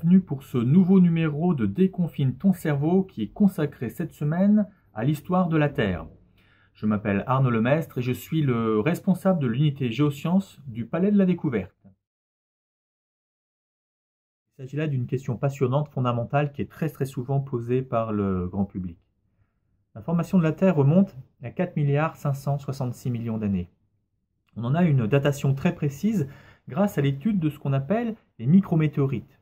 bienvenue pour ce nouveau numéro de Déconfine ton cerveau qui est consacré cette semaine à l'histoire de la Terre. Je m'appelle Arnaud Lemestre et je suis le responsable de l'unité géosciences du Palais de la Découverte. Il s'agit là d'une question passionnante, fondamentale, qui est très souvent posée par le grand public. La formation de la Terre remonte à 4 566 millions d'années. On en a une datation très précise grâce à l'étude de ce qu'on appelle les micrométéorites.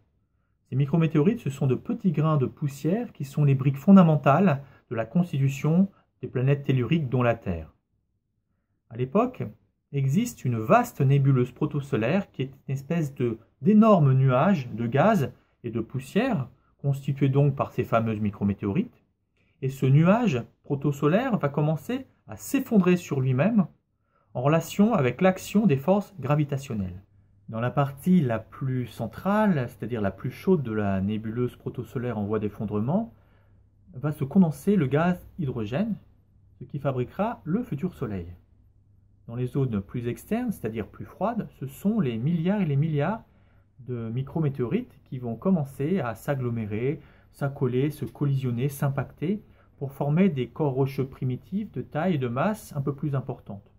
Ces micrométéorites, ce sont de petits grains de poussière qui sont les briques fondamentales de la constitution des planètes telluriques dont la Terre. À l'époque, existe une vaste nébuleuse protosolaire qui est une espèce d'énormes nuages de gaz et de poussière, constitués donc par ces fameuses micrométéorites. Et ce nuage protosolaire va commencer à s'effondrer sur lui-même en relation avec l'action des forces gravitationnelles. Dans la partie la plus centrale, c'est-à-dire la plus chaude de la nébuleuse protosolaire en voie d'effondrement, va se condenser le gaz hydrogène, ce qui fabriquera le futur Soleil. Dans les zones plus externes, c'est-à-dire plus froides, ce sont les milliards et les milliards de micrométéorites qui vont commencer à s'agglomérer, s'accoler, se collisionner, s'impacter pour former des corps rocheux primitifs de taille et de masse un peu plus importantes.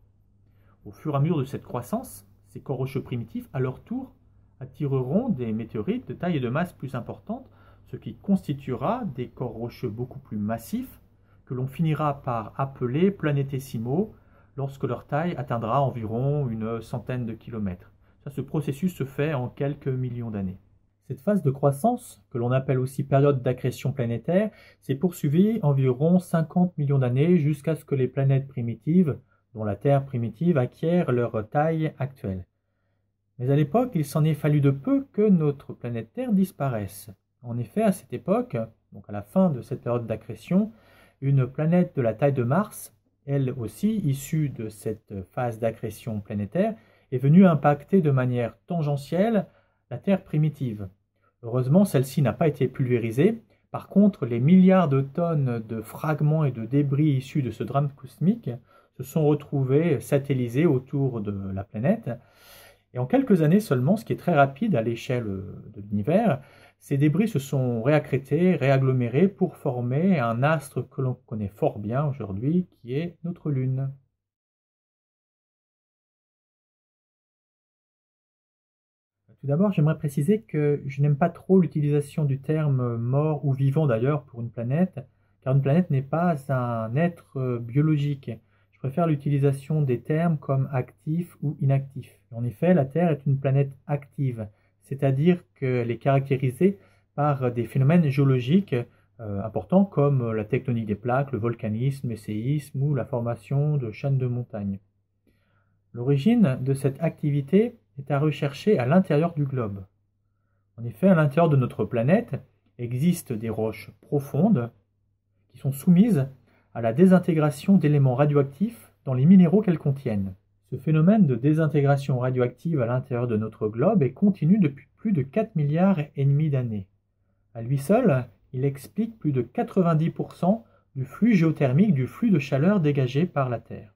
Au fur et à mesure de cette croissance, ces corps rocheux primitifs, à leur tour, attireront des météorites de taille et de masse plus importantes, ce qui constituera des corps rocheux beaucoup plus massifs que l'on finira par appeler planétésimaux lorsque leur taille atteindra environ une centaine de kilomètres. Ce processus se fait en quelques millions d'années. Cette phase de croissance, que l'on appelle aussi période d'accrétion planétaire, s'est poursuivie environ 50 millions d'années jusqu'à ce que les planètes primitives, dont la Terre primitive, acquièrent leur taille actuelle. Mais à l'époque, il s'en est fallu de peu que notre planète Terre disparaisse. En effet, à cette époque, donc à la fin de cette période d'accrétion, une planète de la taille de Mars, elle aussi issue de cette phase d'accrétion planétaire, est venue impacter de manière tangentielle la Terre primitive. Heureusement, celle-ci n'a pas été pulvérisée. Par contre, les milliards de tonnes de fragments et de débris issus de ce drame cosmique se sont retrouvés satellisés autour de la planète. Et en quelques années seulement, ce qui est très rapide à l'échelle de l'univers, ces débris se sont réaccrétés, réagglomérés pour former un astre que l'on connaît fort bien aujourd'hui, qui est notre Lune. Tout d'abord, j'aimerais préciser que je n'aime pas trop l'utilisation du terme mort ou vivant d'ailleurs pour une planète, car une planète n'est pas un être biologique. Je préfère l'utilisation des termes comme actif ou inactif. En effet, la Terre est une planète active, c'est-à-dire qu'elle est caractérisée par des phénomènes géologiques importants comme la tectonique des plaques, le volcanisme, les séismes ou la formation de chaînes de montagnes. L'origine de cette activité est à rechercher à l'intérieur du globe. En effet, à l'intérieur de notre planète existent des roches profondes qui sont soumises à la désintégration d'éléments radioactifs dans les minéraux qu'elles contiennent. Ce phénomène de désintégration radioactive à l'intérieur de notre globe est continu depuis plus de 4 milliards et demi d'années. À lui seul, il explique plus de 90% du flux géothermique, du flux de chaleur dégagé par la Terre.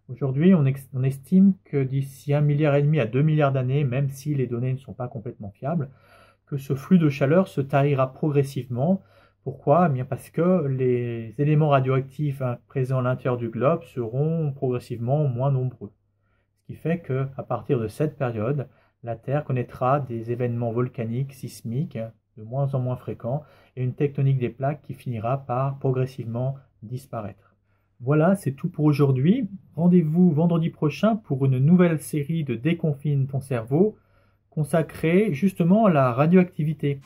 Aujourd'hui, on estime que d'ici 1,5 milliard à 2 milliards d'années, même si les données ne sont pas complètement fiables, que ce flux de chaleur se tarira progressivement. Pourquoi? Eh bien parce que les éléments radioactifs présents à l'intérieur du globe seront progressivement moins nombreux. Ce qui fait qu'à partir de cette période, la Terre connaîtra des événements volcaniques, sismiques, de moins en moins fréquents, et une tectonique des plaques qui finira par progressivement disparaître. Voilà, c'est tout pour aujourd'hui. Rendez-vous vendredi prochain pour une nouvelle série de Déconfine ton cerveau, consacrée justement à la radioactivité.